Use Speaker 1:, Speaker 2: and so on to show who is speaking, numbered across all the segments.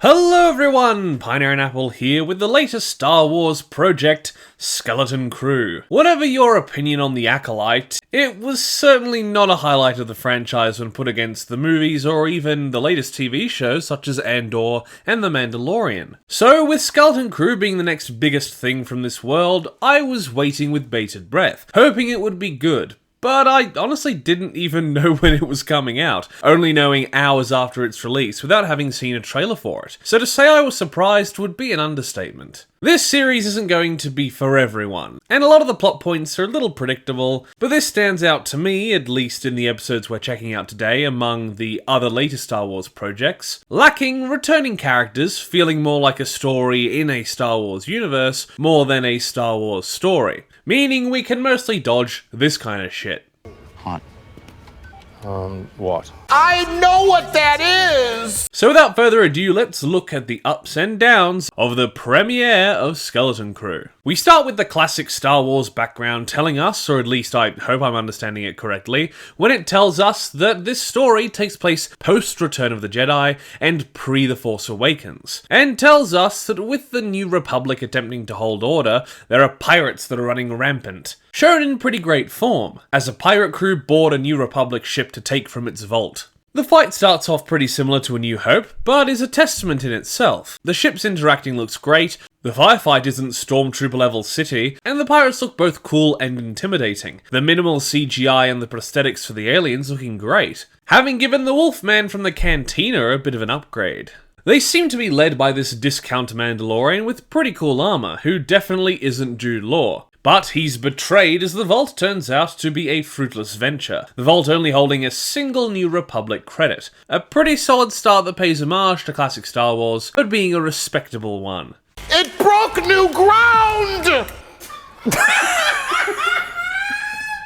Speaker 1: Hello everyone, Pioneer and Apple here with the latest Star Wars project, Skeleton Crew. Whatever your opinion on the Acolyte, it was certainly not a highlight of the franchise when put against the movies or even the latest TV shows such as Andor and The Mandalorian. So with Skeleton Crew being the next biggest thing from this world, I was waiting with bated breath, hoping it would be good. But I honestly didn't even know when it was coming out, only knowing hours after its release without having seen a trailer for it. So to say I was surprised would be an understatement. This series isn't going to be for everyone, and a lot of the plot points are a little predictable, but this stands out to me, at least in the episodes we're checking out today among the other later Star Wars projects, lacking returning characters, feeling more like a story in a Star Wars universe more than a Star Wars story. Meaning we can mostly dodge this kind of shit.
Speaker 2: Hot.
Speaker 3: What?
Speaker 2: I know what that is!
Speaker 1: So without further ado, let's look at the ups and downs of the premiere of Skeleton Crew. We start with the classic Star Wars background telling us, or at least I hope I'm understanding it correctly, when it tells us that this story takes place post-Return of the Jedi and pre-The Force Awakens, and tells us that with the New Republic attempting to hold order, there are pirates that are running rampant. Shown in pretty great form, as a pirate crew board a New Republic ship to take from its vault. The fight starts off pretty similar to A New Hope, but is a testament in itself. The ships interacting looks great, the firefight isn't Stormtrooper level city, and the pirates look both cool and intimidating. The minimal CGI and the prosthetics for the aliens looking great, having given the Wolfman from the Cantina a bit of an upgrade. They seem to be led by this discount Mandalorian with pretty cool armor, who definitely isn't Jude Law. But he's betrayed as the Vault turns out to be a fruitless venture, the Vault only holding a single New Republic credit. A pretty solid start that pays homage to classic Star Wars, but being a respectable one.
Speaker 2: It broke new ground!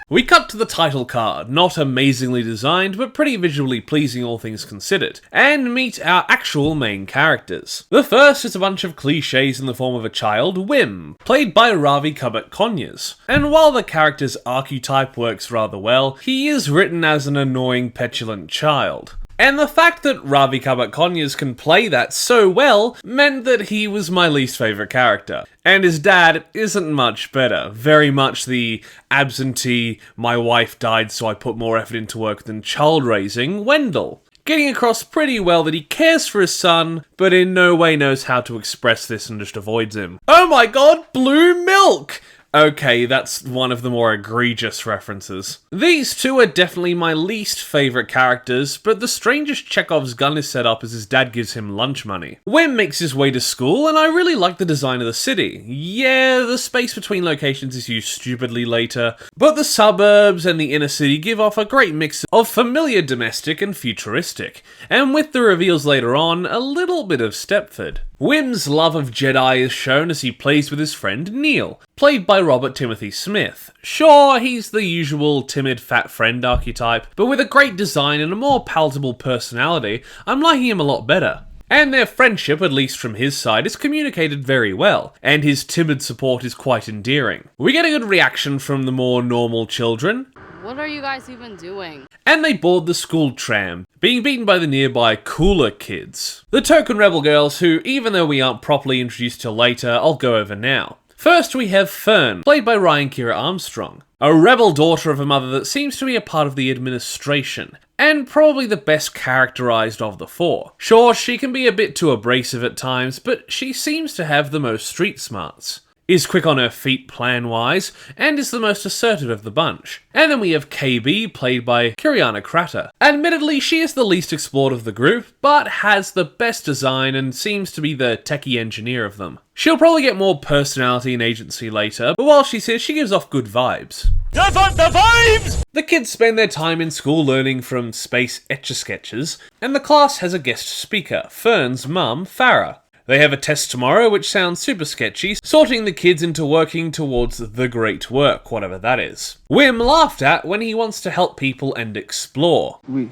Speaker 1: We cut to the title card, not amazingly designed, but pretty visually pleasing all things considered, and meet our actual main characters. The first is a bunch of cliches in the form of a child, Wim, played by Ravi Conyers. And while the character's archetype works rather well, he is written as an annoying, petulant child. And the fact that Ravi Conyers can play that so well meant that he was my least favourite character. And his dad isn't much better. Very much the absentee, my wife died so I put more effort into work than child raising, Wendell. Getting across pretty well that he cares for his son, but in no way knows how to express this and just avoids him. Oh my god, blue milk! Okay, that's one of the more egregious references. These two are definitely my least favourite characters, but the strangest Chekhov's gun is set up as his dad gives him lunch money. Wim makes his way to school, and I really like the design of the city. Yeah, the space between locations is used stupidly later, but the suburbs and the inner city give off a great mix of familiar domestic and futuristic, and with the reveals later on, a little bit of Stepford. Wim's love of Jedi is shown as he plays with his friend Neil, played by Robert Timothy Smith. Sure, he's the usual timid fat friend archetype, but with a great design and a more palatable personality, I'm liking him a lot better. And their friendship, at least from his side, is communicated very well, and his timid support is quite endearing. We get a good reaction from the more normal children.
Speaker 4: What are you guys even doing?
Speaker 1: And they board the school tram, being beaten by the nearby cooler kids. The token rebel girls who, even though we aren't properly introduced till later, I'll go over now. First we have Fern, played by Ryan Kira Armstrong, a rebel daughter of a mother that seems to be a part of the administration, and probably the best characterized of the four. Sure, she can be a bit too abrasive at times, but she seems to have the most street smarts. Is quick on her feet plan-wise, and is the most assertive of the bunch. And then we have KB, played by Kiriana Crater. Admittedly, she is the least explored of the group, but has the best design and seems to be the techie engineer of them. She'll probably get more personality and agency later, but while she's here, she gives off good vibes.
Speaker 3: Give us the vibes!
Speaker 1: The kids spend their time in school learning from space etch-a-sketches, and the class has a guest speaker, Fern's mum, Farah. They have a test tomorrow, which sounds super sketchy, sorting the kids into working towards the great work, whatever that is. Wim laughed at when he wants to help people and explore.
Speaker 5: We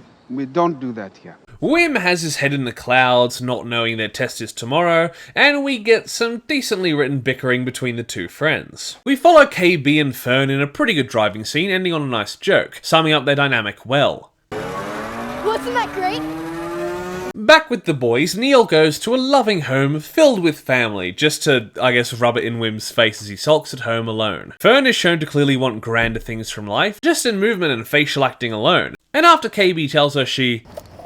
Speaker 5: don't do that here.
Speaker 1: Wim has his head in the clouds, not knowing their test is tomorrow, and we get some decently written bickering between the two friends. We follow KB and Fern in a pretty good driving scene, ending on a nice joke, summing up their dynamic well.
Speaker 4: Wasn't that great?
Speaker 1: Back with the boys, Neil goes to a loving home filled with family, just to, I guess, rub it in Wim's face as he sulks at home alone. Fern is shown to clearly want grander things from life, just in movement and facial acting alone. And after KB tells her she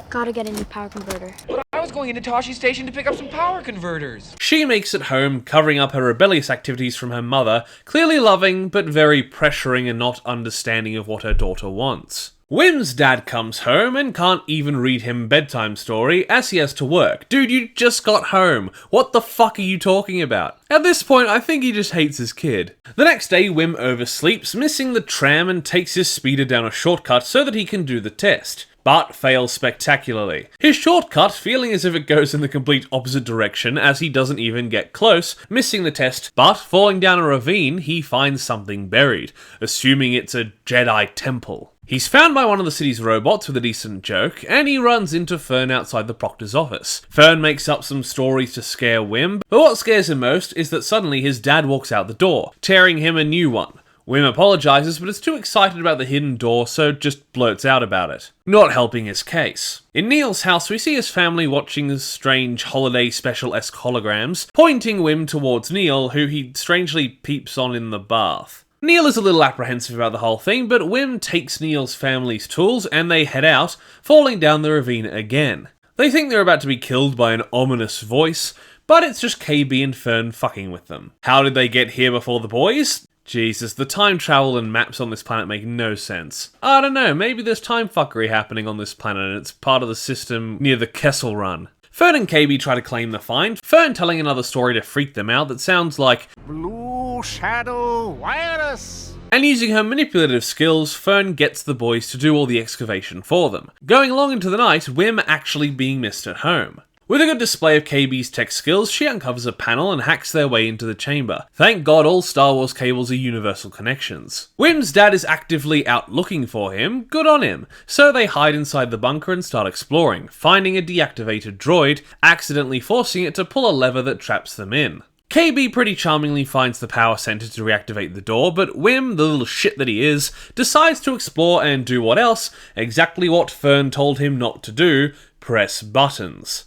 Speaker 6: gotta get a new power converter.
Speaker 7: I was going into Toshi Station to pick up some power converters.
Speaker 1: She makes it home, covering up her rebellious activities from her mother, clearly loving but very pressuring and not understanding of what her daughter wants. Wim's dad comes home and can't even read him bedtime story as he has to work. Dude, you just got home. What the fuck are you talking about? At this point, I think he just hates his kid. The next day, Wim oversleeps, missing the tram and takes his speeder down a shortcut so that he can do the test, but fails spectacularly. His shortcut feeling as if it goes in the complete opposite direction as he doesn't even get close, missing the test, but falling down a ravine, he finds something buried, assuming it's a Jedi temple. He's found by one of the city's robots with a decent joke, and he runs into Fern outside the proctor's office. Fern makes up some stories to scare Wim, but what scares him most is that suddenly his dad walks out the door, tearing him a new one. Wim apologizes, but is too excited about the hidden door, so just blurts out about it, not helping his case. In Neil's house, we see his family watching strange holiday special-esque holograms, pointing Wim towards Neil, who he strangely peeps on in the bath. Neil is a little apprehensive about the whole thing, but Wim takes Neil's family's tools and they head out, falling down the ravine again. They think they're about to be killed by an ominous voice, but it's just KB and Fern fucking with them. How did they get here before the boys? Jesus, the time travel and maps on this planet make no sense. I don't know, maybe there's time fuckery happening on this planet and it's part of the system near the Kessel Run. Fern and KB try to claim the find, Fern telling another story to freak them out that sounds like
Speaker 2: Blue Shadow Virus.
Speaker 1: And using her manipulative skills, Fern gets the boys to do all the excavation for them. Going long into the night, Wim actually being missed at home. With a good display of KB's tech skills, she uncovers a panel and hacks their way into the chamber. Thank God all Star Wars cables are universal connections. Wim's dad is actively out looking for him, good on him, so they hide inside the bunker and start exploring, finding a deactivated droid, accidentally forcing it to pull a lever that traps them in. KB pretty charmingly finds the power center to reactivate the door, but Wim, the little shit that he is, decides to explore and do what else? Exactly what Fern told him not to do, press buttons.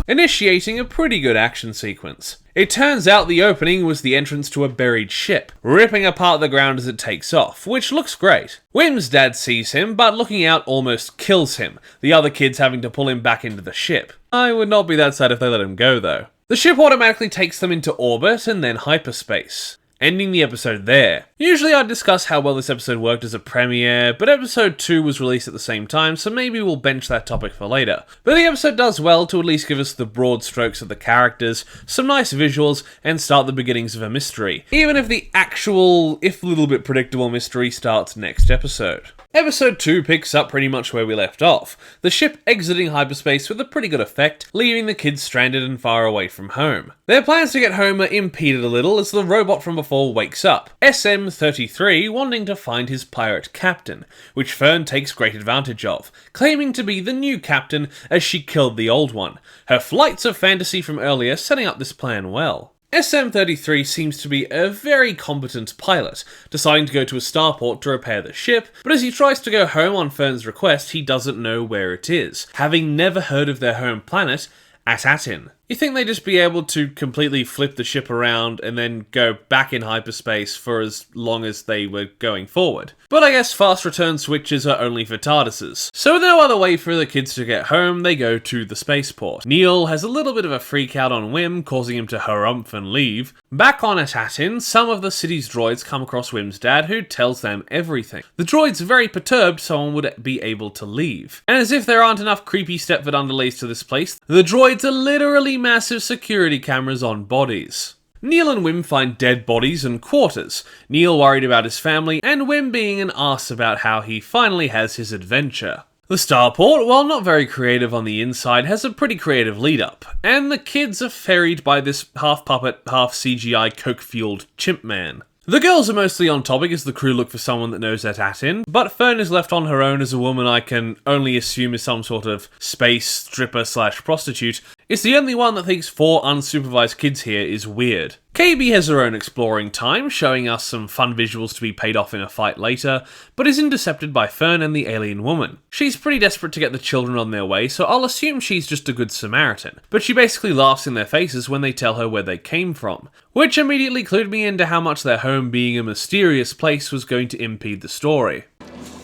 Speaker 1: Initiating a pretty good action sequence. It turns out the opening was the entrance to a buried ship, ripping apart the ground as it takes off, which looks great. Wim's dad sees him, but looking out almost kills him, the other kids having to pull him back into the ship. I would not be that sad if they let him go though. The ship automatically takes them into orbit and then hyperspace, ending the episode there. Usually I'd discuss how well this episode worked as a premiere, but episode 2 was released at the same time, so maybe we'll bench that topic for later. But the episode does well to at least give us the broad strokes of the characters, some nice visuals, and start the beginnings of a mystery, even if the actual, if a little bit predictable mystery starts next episode. Episode 2 picks up pretty much where we left off, the ship exiting hyperspace with a pretty good effect, leaving the kids stranded and far away from home. Their plans to get home are impeded a little as the robot from before wakes up, SM-33 wanting to find his pirate captain, which Fern takes great advantage of, claiming to be the new captain as she killed the old one, her flights of fantasy from earlier setting up this plan well. SM-33 seems to be a very competent pilot, deciding to go to a starport to repair the ship, but as he tries to go home on Fern's request, he doesn't know where it is, having never heard of their home planet, Atatin. You think they'd just be able to completely flip the ship around and then go back in hyperspace for as long as they were going forward. But I guess fast return switches are only for TARDISes. So with no other way for the kids to get home, they go to the spaceport. Neil has a little bit of a freak out on Wim, causing him to harumph and leave. Back on Atatin, some of the city's droids come across Wim's dad, who tells them everything. The droids are very perturbed someone would be able to leave. And as if there aren't enough creepy Stepford underlays to this place, the droids are literally massive security cameras on bodies. Neil and Wim find dead bodies and quarters, Neil worried about his family, and Wim being an arse about how he finally has his adventure. The starport, while not very creative on the inside, has a pretty creative lead-up, and the kids are ferried by this half-puppet, half-CGI coke-fueled chimp man. The girls are mostly on topic as the crew look for someone that knows Atatin, but Fern is left on her own as a woman I can only assume is some sort of space stripper/prostitute, It's the only one that thinks 4 unsupervised kids here is weird. KB has her own exploring time, showing us some fun visuals to be paid off in a fight later, but is intercepted by Fern and the alien woman. She's pretty desperate to get the children on their way, so I'll assume she's just a good Samaritan, but she basically laughs in their faces when they tell her where they came from, which immediately clued me into how much their home being a mysterious place was going to impede the story.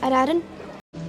Speaker 6: Aladdin?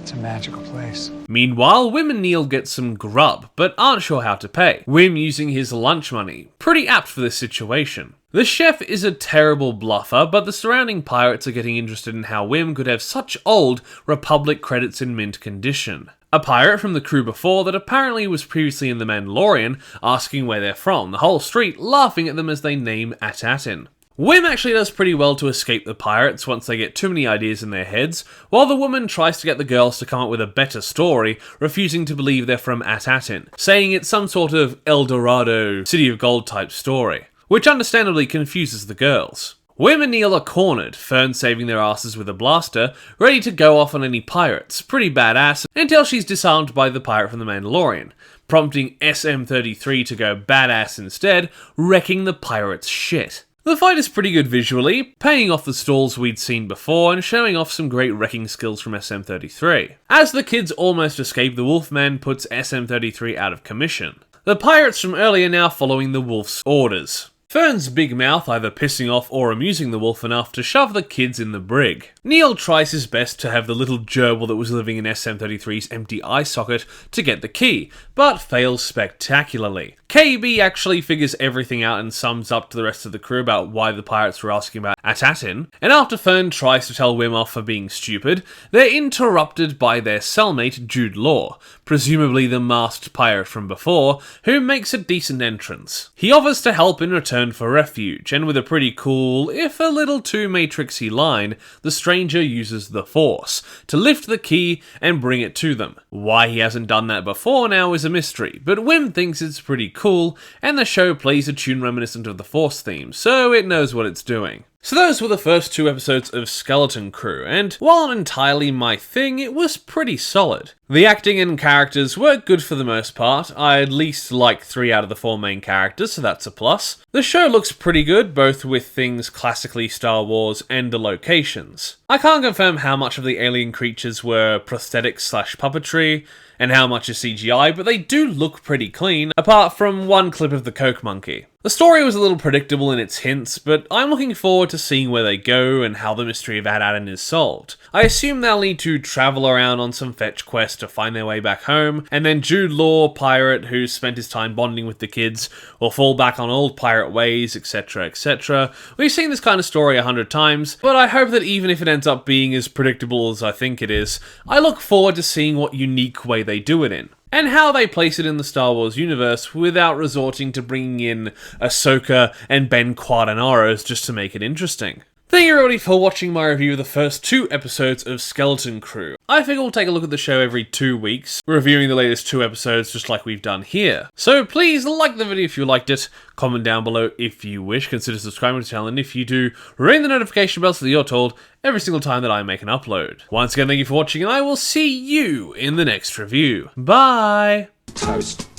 Speaker 2: It's a magical place.
Speaker 1: Meanwhile, Wim and Neil get some grub, but aren't sure how to pay. Wim using his lunch money. Pretty apt for this situation. The chef is a terrible bluffer, but the surrounding pirates are getting interested in how Wim could have such old Republic credits in mint condition. A pirate from the crew before that apparently was previously in The Mandalorian asking where they're from, the whole street laughing at them as they name Atatin. Wim actually does pretty well to escape the pirates once they get too many ideas in their heads, while the woman tries to get the girls to come up with a better story, refusing to believe they're from Atatin, saying it's some sort of El Dorado, City of Gold type story, which understandably confuses the girls. Wim and Neil are cornered, Fern saving their asses with a blaster, ready to go off on any pirates, pretty badass, until she's disarmed by the pirate from The Mandalorian, prompting SM-33 to go badass instead, wrecking the pirates' shit. The fight is pretty good visually, paying off the stalls we'd seen before and showing off some great wrecking skills from SM-33. As the kids almost escape, the Wolfman puts SM-33 out of commission. The pirates from earlier now following the Wolf's orders. Fern's big mouth either pissing off or amusing the wolf enough to shove the kids in the brig. Neil tries his best to have the little gerbil that was living in SM-33's empty eye socket to get the key, but fails spectacularly. KB actually figures everything out and sums up to the rest of the crew about why the pirates were asking about Atatin, and after Fern tries to tell Wim off for being stupid, they're interrupted by their cellmate Jude Law, presumably the masked pirate from before, who makes a decent entrance. He offers to help in return for refuge, and with a pretty cool, if a little too Matrixy line, the stranger uses the Force to lift the key and bring it to them. Why he hasn't done that before now is a mystery, but Wim thinks it's pretty cool, and the show plays a tune reminiscent of the Force theme, so it knows what it's doing. So those were the first 2 episodes of Skeleton Crew, and while not entirely my thing, it was pretty solid. The acting and characters were good for the most part. I at least like 3 out of the 4 main characters, so that's a plus. The show looks pretty good, both with things classically Star Wars and the locations. I can't confirm how much of the alien creatures were prosthetics/puppetry, and how much is CGI, but they do look pretty clean, apart from one clip of the Coke Monkey. The story was a little predictable in its hints, but I'm looking forward to seeing where they go and how the mystery of Aladdin is solved. I assume they'll need to travel around on some fetch quest to find their way back home, and then Jude Law, pirate who's spent his time bonding with the kids, will fall back on old pirate ways, etc, etc. We've seen this kind of story 100 times, but I hope that even if it ends up being as predictable as I think it is, I look forward to seeing what unique way they do it in, and how they place it in the Star Wars universe without resorting to bringing in Ahsoka and Ben Quadinaros just to make it interesting. Thank you everybody for watching my review of the first 2 episodes of Skeleton Crew. I figure we'll take a look at the show every 2 weeks, reviewing the latest 2 episodes just like we've done here. So please like the video if you liked it, comment down below if you wish, consider subscribing to the channel, and if you do, ring the notification bell so that you're told every single time that I make an upload. Once again, thank you for watching, and I will see you in the next review. Bye!
Speaker 8: Toast.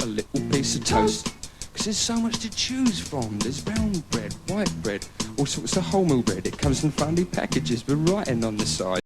Speaker 8: A little piece of toast. Because there's so much to choose from. There's brown bread, white bread, all sorts of wholemeal bread. It comes in funny packages with writing on the side.